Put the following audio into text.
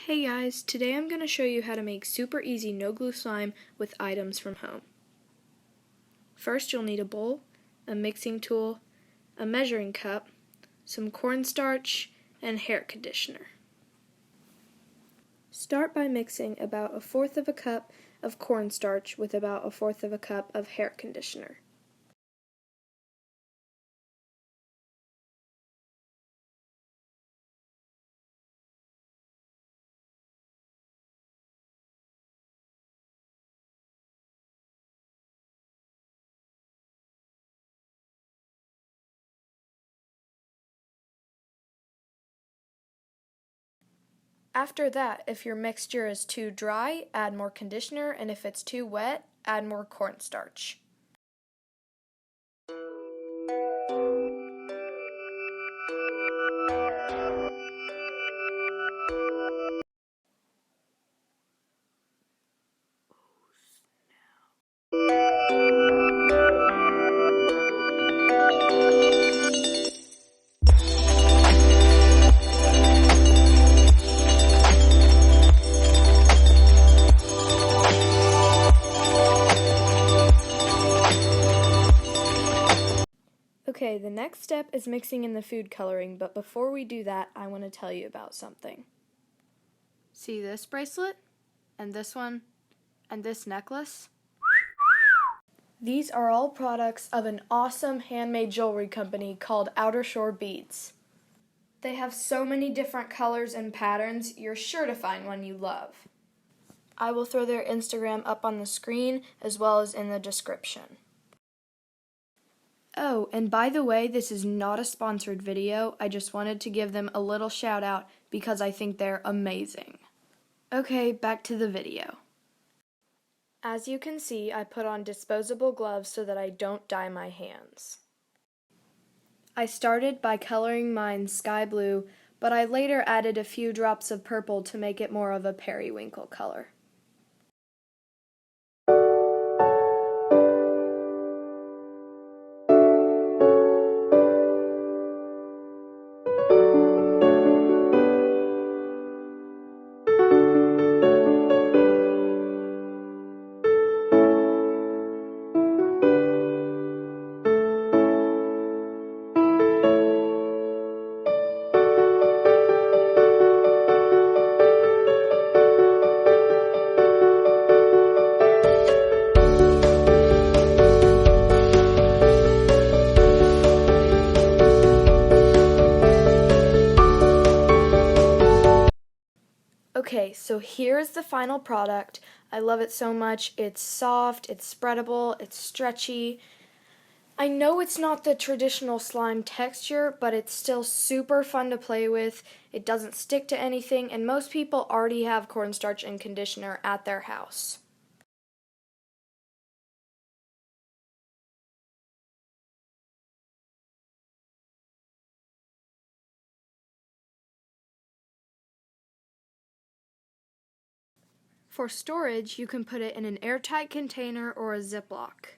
Hey guys, today I'm going to show you how to make super easy no-glue slime with items from home. First you'll need a bowl, a mixing tool, a measuring cup, some cornstarch, and hair conditioner. Start by mixing about 1/4 cup of cornstarch with about 1/4 cup of hair conditioner. After that, if your mixture is too dry, add more conditioner, and if it's too wet, add more cornstarch. Okay, the next step is mixing in the food coloring, but before we do that, I want to tell you about something. See this bracelet? And this one? And this necklace? These are all products of an awesome handmade jewelry company called Outershore Beadz. They have so many different colors and patterns, you're sure to find one you love. I will throw their Instagram up on the screen as well as in the description. Oh, and by the way, this is not a sponsored video. I just wanted to give them a little shout out because I think they're amazing. Okay, back to the video. As you can see, I put on disposable gloves so that I don't dye my hands. I started by coloring mine sky blue, but I later added a few drops of purple to make it more of a periwinkle color. Okay, so here's the final product. I love it so much. It's soft, it's spreadable, it's stretchy. I know it's not the traditional slime texture, but it's still super fun to play with. It doesn't stick to anything, and most people already have cornstarch and conditioner at their house. For storage, you can put it in an airtight container or a Ziploc.